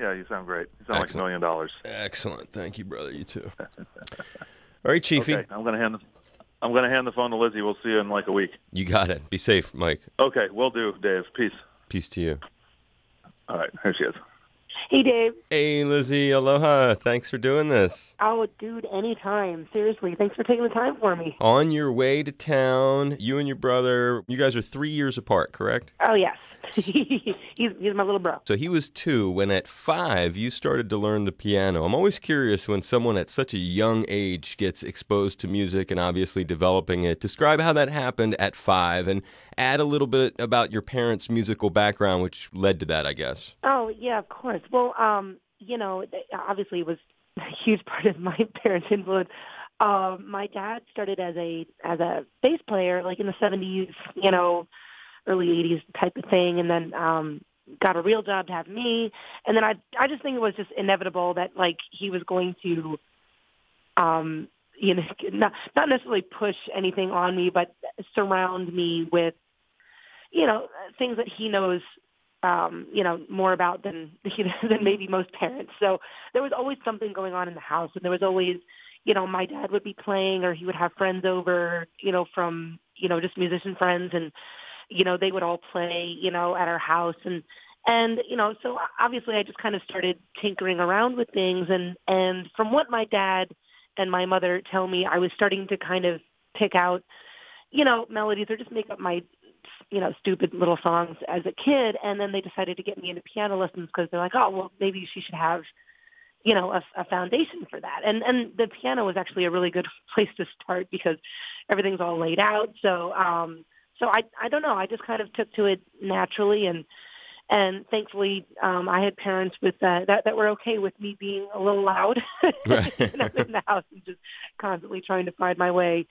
Yeah, you sound great. You sound like $1 million. Excellent. Thank you, brother. You too. All right, Chiefy. Okay, I'm gonna hand the phone to Lizzie. We'll see you in like a week. You got it. Be safe, Mike. Okay, will do, Dave. Peace. Peace to you. All right, here she is. Hey, Dave. Hey, Lizzie. Aloha. Thanks for doing this. Oh, dude, anytime. Seriously, thanks for taking the time for me. On your way to town, you and your brother, you guys are 3 years apart, correct? Oh, yes. he's my little bro. So he was 2 when at 5 you started to learn the piano. I'm always curious when someone at such a young age gets exposed to music and obviously developing it. Describe how that happened at 5 and add a little bit about your parents' musical background, which led to that, I guess. Oh, yeah, of course. Well, obviously it was a huge part of my parents' influence. My dad started as a bass player, like in the 70s, early 80s type of thing, and then got a real job to have me. And then I just think it was just inevitable that, like, he was going to, not necessarily push anything on me, but surround me with, things that he knows, more about than maybe most parents. So there was always something going on in the house, and there was always, my dad would be playing, or he would have friends over, from, just musician friends, and they would all play, at our house. And so obviously I just kind of started tinkering around with things. And from what my dad and my mother tell me, I was starting to kind of pick out, melodies or just make up my, stupid little songs as a kid. And then they decided to get me into piano lessons because they're like, oh, well, maybe she should have, a foundation for that. And the piano was actually a really good place to start because everything's all laid out. So I don't know. I just kind of took to it naturally, and thankfully I had parents with that were okay with me being a little loud Right. in the house and just constantly trying to find my way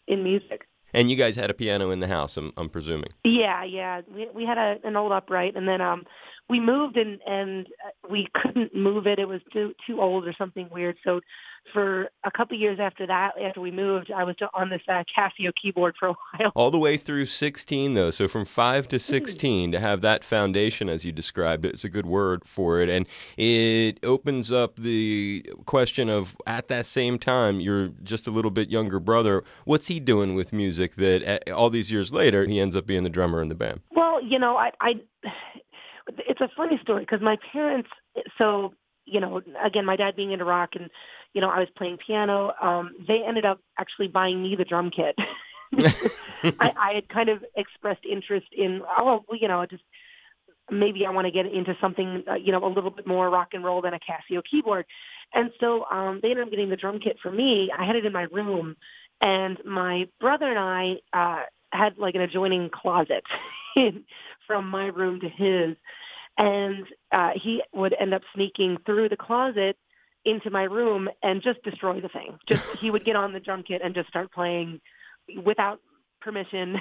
in music. And you guys had a piano in the house, I'm presuming. Yeah. We had an old upright, and then we moved, and we couldn't move it. It was too old or something weird. So for a couple years after we moved, I was on this Casio keyboard for a while. All the way through 16, though. So from 5 to 16, to have that foundation, as you described it, it's a good word for it. And it opens up the question of, at that same time, you're just a little bit younger brother. What's he doing with music that all these years later, he ends up being the drummer in the band? Well, it's a funny story because my parents, so, again, my dad being into rock and, I was playing piano, they ended up actually buying me the drum kit. I had kind of expressed interest in, just maybe I want to get into something, a little bit more rock and roll than a Casio keyboard. And so they ended up getting the drum kit for me. I had it in my room, and my brother and I had like an adjoining closet from my room to his. And he would end up sneaking through the closet into my room and just destroy the thing. He would get on the drum kit and just start playing without permission,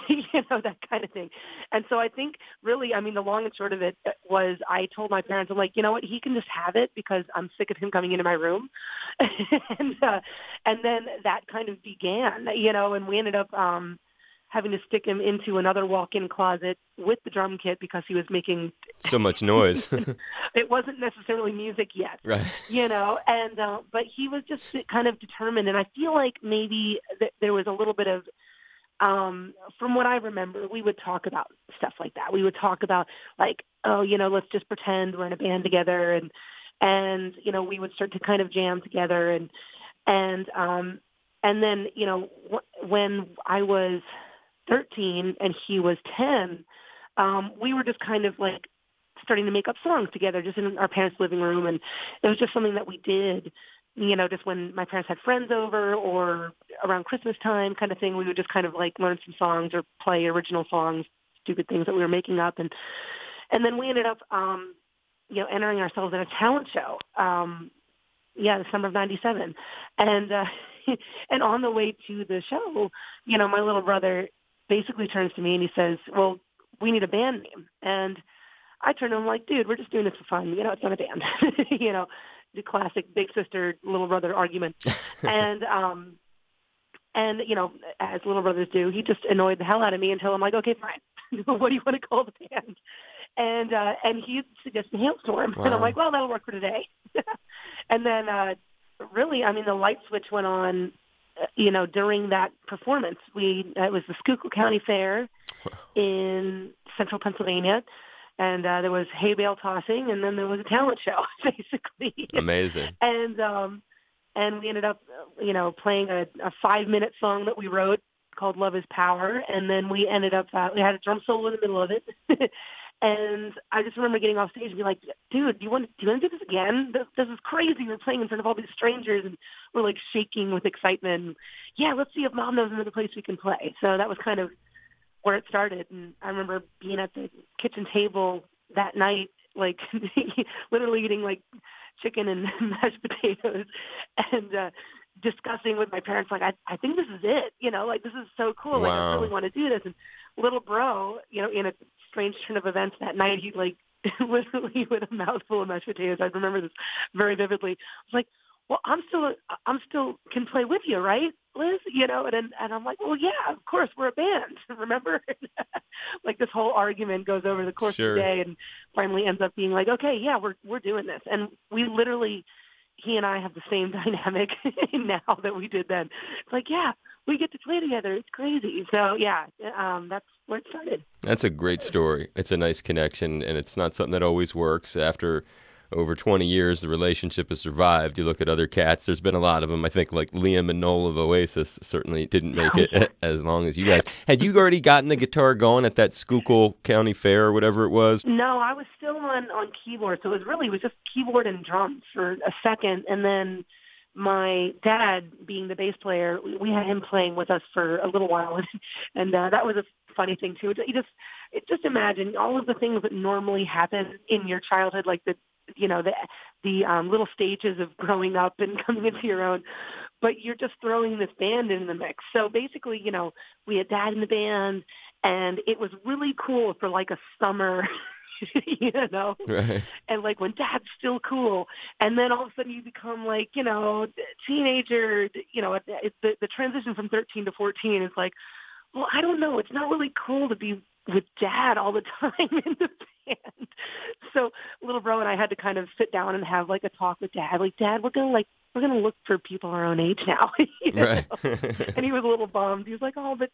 that kind of thing. And so I think really, the long and short of it was I told my parents, I'm like, you know what, he can just have it because I'm sick of him coming into my room. and then that kind of began, and we ended up having to stick him into another walk-in closet with the drum kit because he was making so much noise. It wasn't necessarily music yet, right? And but he was just kind of determined, and I feel like maybe there was a little bit of, from what I remember, we would talk about stuff like that. We would talk about like, oh, let's just pretend we're in a band together, and we would start to kind of jam together, and then when I was 13 and he was 10, we were just kind of like starting to make up songs together just in our parents' living room. And it was just something that we did, just when my parents had friends over or around Christmas time kind of thing, we would just kind of like learn some songs or play original songs, stupid things that we were making up. And then we ended up, entering ourselves in a talent show. The summer of 97. And, and on the way to the show, my little brother basically turns to me and he says, well, we need a band name. And I turned to him like, dude, we're just doing this for fun. It's not a band. The classic big sister, little brother argument. and, as little brothers do, he just annoyed the hell out of me until I'm like, okay, fine. What do you want to call the band? and he suggested Halestorm. Wow. And I'm like, well, that'll work for today. And then really, I mean, the light switch went on, during that performance. It was the Schuylkill County Fair in central Pennsylvania, and there was hay bale tossing, and then there was a talent show, basically. Amazing. And we ended up, playing a 5-minute song that we wrote called Love is Power, and then we ended up, we had a drum solo in the middle of it. And I just remember getting off stage and be like, dude, do you want to do this again? This is crazy. We're playing in front of all these strangers, and we're like shaking with excitement. Yeah, let's see if Mom knows another place we can play. So that was kind of where it started. And I remember being at the kitchen table that night, like literally eating like chicken and mashed potatoes, and discussing with my parents, like, I think this is it, like, this is so cool. Like, I really want to do this. And little bro, in a strange turn of events that night, he like literally with a mouthful of mashed potatoes. I remember this very vividly. I was like, well, I'm still can play with you, right, Liz? And I'm like, well, yeah, of course, we're a band, remember? Like this whole argument goes over the course of the day, and finally ends up being like, okay, yeah, we're doing this. And we literally, he and I have the same dynamic now that we did then. It's like, yeah, we get to play together. It's crazy. So yeah, that's where it started. That's a great story. It's a nice connection, and it's not something that always works. After over 20 years, the relationship has survived. You look at other cats, there's been a lot of them. I think like Liam and Noel of Oasis certainly didn't make it as long as you guys. Had you already gotten the guitar going at that Schuylkill County Fair or whatever it was? No, I was still on keyboard. So it was just keyboard and drums for a second. And then my dad, being the bass player, we had him playing with us for a little while. And that was a funny thing too. Just imagine all of the things that normally happen in your childhood, like the little stages of growing up and coming into your own, but you're just throwing this band in the mix. So basically, we had Dad in the band, and it was really cool for like a summer, Right. And like when Dad's still cool, and then all of a sudden you become like, teenager, the transition from 13 to 14 is like, well, I don't know. It's not really cool to be with Dad all the time in the band. So little bro and I had to kind of sit down and have like a talk with Dad. Like, Dad, we're gonna look for people our own age now. Right. And he was a little bummed. He was like, oh, but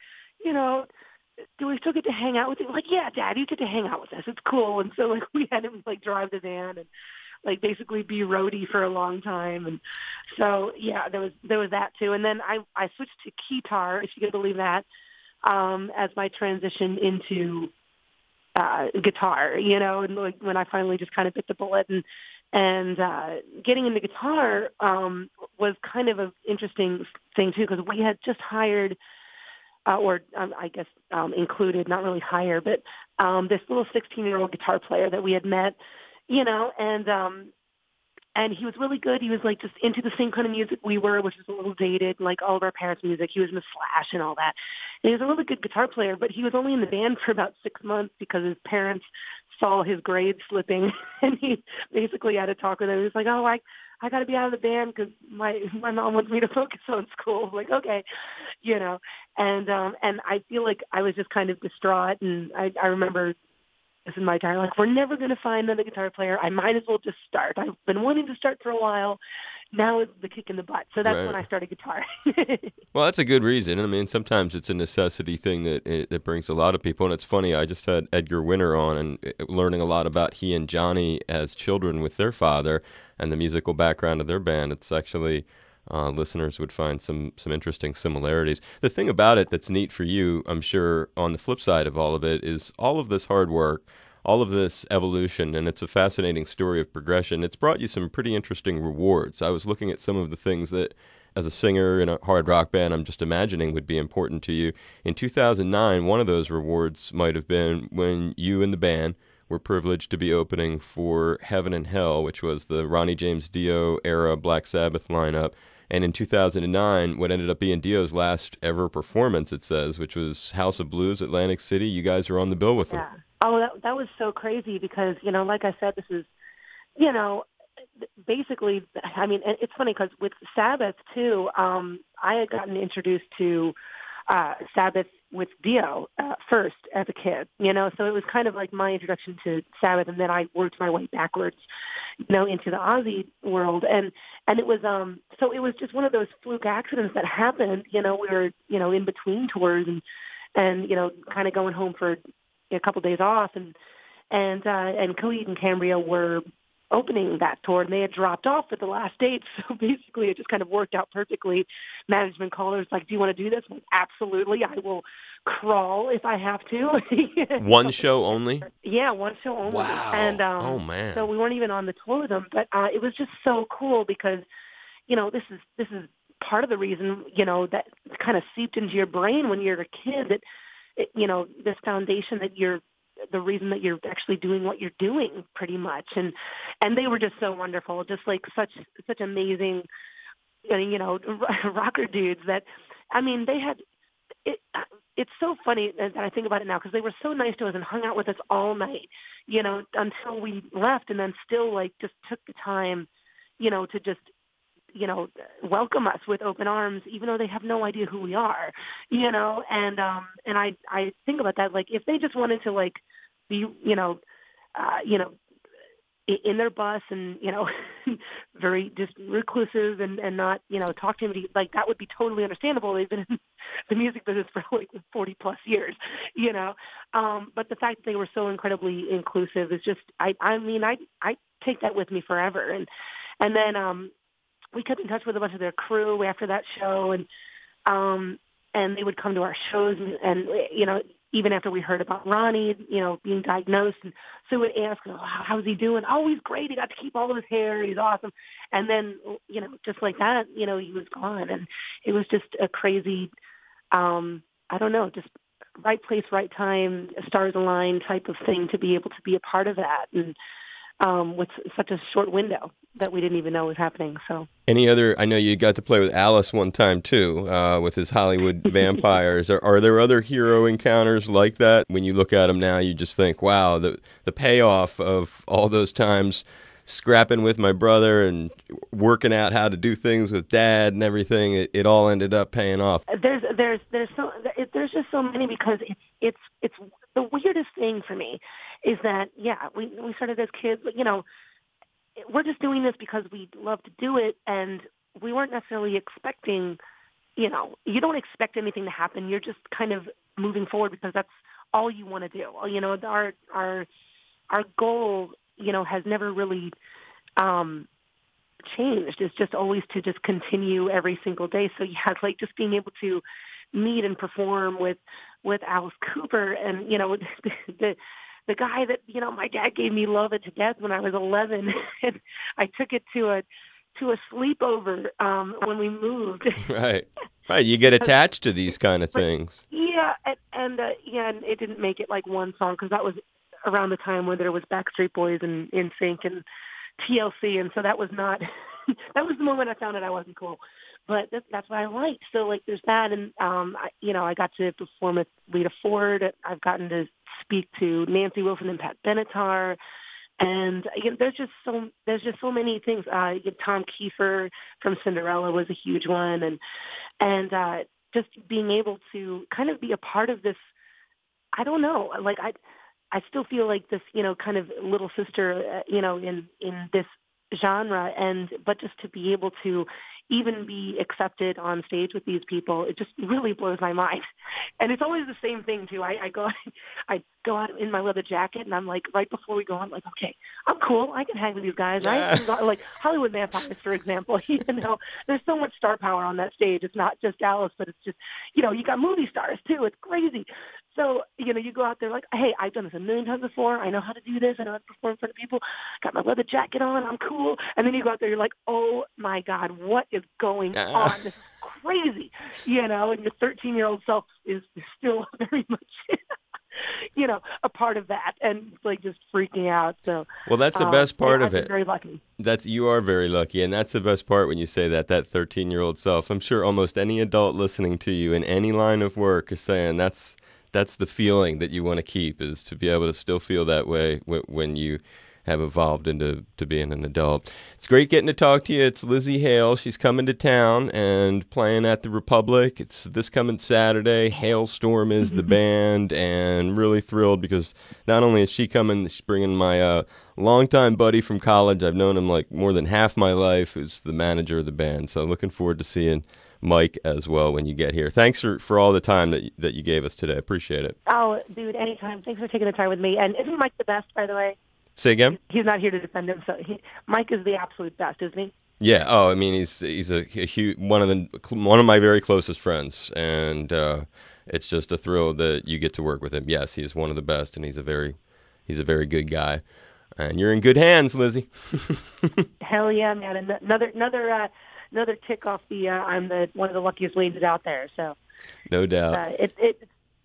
do we still get to hang out with you? Like, yeah, Dad, you get to hang out with us. It's cool. And so like we had him like drive the van and like basically be roadie for a long time. And so yeah, there was that too. And then I switched to keytar, if you can believe that, as my transition into guitar, and like when I finally just kind of bit the bullet and getting into guitar was kind of an interesting thing too, because we had just hired I guess included, not really hire, but this little 16-year-old guitar player that we had met, and he was really good. He was like just into the same kind of music we were, which is a little dated, like all of our parents' music. He was in the Slash and all that. And he was a really good guitar player, but he was only in the band for about 6 months because his parents saw his grades slipping, and he basically had to talk with him. He was like, "Oh, I got to be out of the band because my mom wants me to focus on school." I'm like, okay, and I feel like I was just kind of distraught, and I remember this in my time, like, we're never going to find another guitar player. I might as well just start. I've been wanting to start for a while. Now is the kick in the butt. So that's when I started guitar. Well, that's a good reason. I mean, sometimes it's a necessity thing that brings a lot of people. And it's funny, I just had Edgar Winter on and learning a lot about he and Johnny as children with their father and the musical background of their band. It's actually, listeners would find some interesting similarities. The thing about it that's neat for you, I'm sure, on the flip side of all of it, is all of this hard work, all of this evolution, and it's a fascinating story of progression. It's brought you some pretty interesting rewards. I was looking at some of the things that, as a singer in a hard rock band, I'm just imagining would be important to you. In 2009, one of those rewards might have been when you and the band were privileged to be opening for Heaven and Hell, which was the Ronnie James Dio era Black Sabbath lineup. And in 2009, what ended up being Dio's last ever performance, it says, which was House of Blues, Atlantic City. You guys were on the bill with them. Yeah. Oh, that was so crazy because, like I said, this is, basically, I mean, it's funny because with Sabbath, too, I had gotten introduced to Sabbath with Dio first as a kid, so it was kind of like my introduction to Sabbath, and then I worked my way backwards, into the Ozzy world, and it was so it was just one of those fluke accidents that happened. We were in between tours and kind of going home for a couple days off, and Coheed and Cambria were opening that tour, and they had dropped off at the last date. So basically, it just kind of worked out perfectly. Management called us like, "Do you want to do this?" I'm like, "Absolutely, I will crawl if I have to." One show only? Yeah, one show only. Wow. And oh man. So we weren't even on the tour with them, but it was just so cool because this is part of the reason that kind of seeped into your brain when you're a kid that this foundation that you're the reason that you're actually doing what you're doing pretty much. And they were just so wonderful, just like such amazing, rocker dudes that, I mean, they had, it's so funny that I think about it now because they were so nice to us and hung out with us all night, until we left, and then still like just took the time, to just, welcome us with open arms, even though they have no idea who we are, and I think about that, like, if they just wanted to, like, be, in their bus and, very just reclusive and not, talk to anybody, like, that would be totally understandable. They've been in the music business for like 40 plus years, but the fact that they were so incredibly inclusive is just, I take that with me forever. And then, we kept in touch with a bunch of their crew after that show, and they would come to our shows, and even after we heard about Ronnie, being diagnosed, and so we would ask, "Oh, how's he doing?" "Oh, he's great. He got to keep all of his hair. He's awesome." And then, just like that, he was gone, and it was just a crazy, I don't know, just right place, right time, stars aligned type of thing to be able to be a part of that, and with such a short window that we didn't even know was happening. So, any other? I know you got to play with Alice one time too, with his Hollywood Vampires. Are there other hero encounters like that? When you look at them now, you just think, wow, the payoff of all those times scrapping with my brother and working out how to do things with Dad and everything. It all ended up paying off. There's just so many, because it's the weirdest thing for me is that, we started as kids, but, we're just doing this because we love to do it, and we weren't necessarily expecting, you don't expect anything to happen. You're just kind of moving forward because that's all you want to do. Our goal, has never really changed. It's just always to just continue every single day. So like just being able to meet and perform with Alice Cooper, and the guy that my dad gave me Love It to Death when I was 11, and I took it to a sleepover when we moved. Right. You get attached to these kind of things. Yeah, and it didn't make it like one song, because that was around the time when there was Backstreet Boys and NSYNC and TLC, and so that was not that was the moment I found out I wasn't cool. But that's what I liked. So, like, there's that, and I got to perform with Rita Ford. I've gotten to speak to Nancy Wilson and Pat Benatar, and again, there's just so many things. Tom Kiefer from Cinderella was a huge one, and just being able to kind of be a part of this. I don't know, like I still feel like this, kind of little sister, in this genre, but just to be able to even be accepted on stage with these people, it just really blows my mind. And it's always the same thing too. I go out in my leather jacket, and I'm like, right before we go on, like, okay, I'm cool. I can hang with these guys. Like Hollywood Vampires, for example. There's so much star power on that stage. It's not just Alice, but it's just, you got movie stars too. It's crazy. So, you go out there like, hey, I've done this a million times before. I know how to do this. I know how to perform in front of people. Got my leather jacket on. I'm cool. And then you go out there, you're like, oh, my God, what is going on? This is crazy. And your 13-year-old self is still very much, a part of that, and like just freaking out. So, well, that's the best part of I'm it. Very lucky. You are very lucky, and that's the best part when you say that 13-year-old self. I'm sure almost any adult listening to you in any line of work is saying that's the feeling that you want to keep, is to be able to still feel that way when you have evolved into being an adult. It's great getting to talk to you. It's Lzzy Hale. She's coming to town and playing at the Republic. It's this coming Saturday. Halestorm is the band, and really thrilled because not only is she coming, she's bringing my longtime buddy from college. I've known him like more than half my life, who's the manager of the band. So looking forward to seeing Mike as well when you get here. Thanks for all the time that you gave us today. Appreciate it. Oh, dude, anytime. Thanks for taking the time with me. And isn't Mike the best, by the way? Say again? He's not here to defend him, so Mike is the absolute best, isn't he? Yeah. Oh, I mean, he's a huge one of my very closest friends, and it's just a thrill that you get to work with him. Yes, he's one of the best, and he's a very good guy. And you're in good hands, Lzzy. Hell yeah, man! Another tick off the I'm one of the luckiest ladies out there. So no doubt.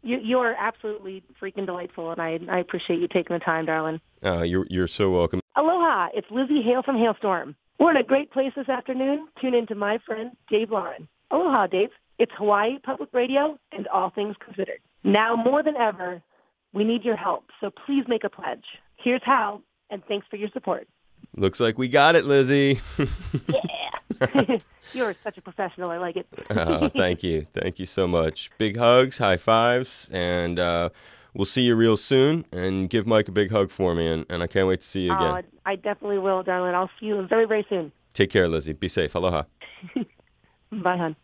You are absolutely freaking delightful, and I appreciate you taking the time, darling. You're so welcome. Aloha! It's Lzzy Hale from Halestorm. We're in a great place this afternoon. Tune in to my friend Dave Lauren. Aloha, Dave. It's Hawaii Public Radio and all things considered. Now more than ever, we need your help. So please make a pledge. Here's how, and thanks for your support. Looks like we got it, Lzzy. Yeah. You're such a professional. I like it. Thank you. Thank you so much. Big hugs, high fives, and we'll see you real soon. And give Mike a big hug for me, and I can't wait to see you again. I definitely will, darling. I'll see you very, very soon. Take care, Lzzy. Be safe. Aloha. Bye, hon.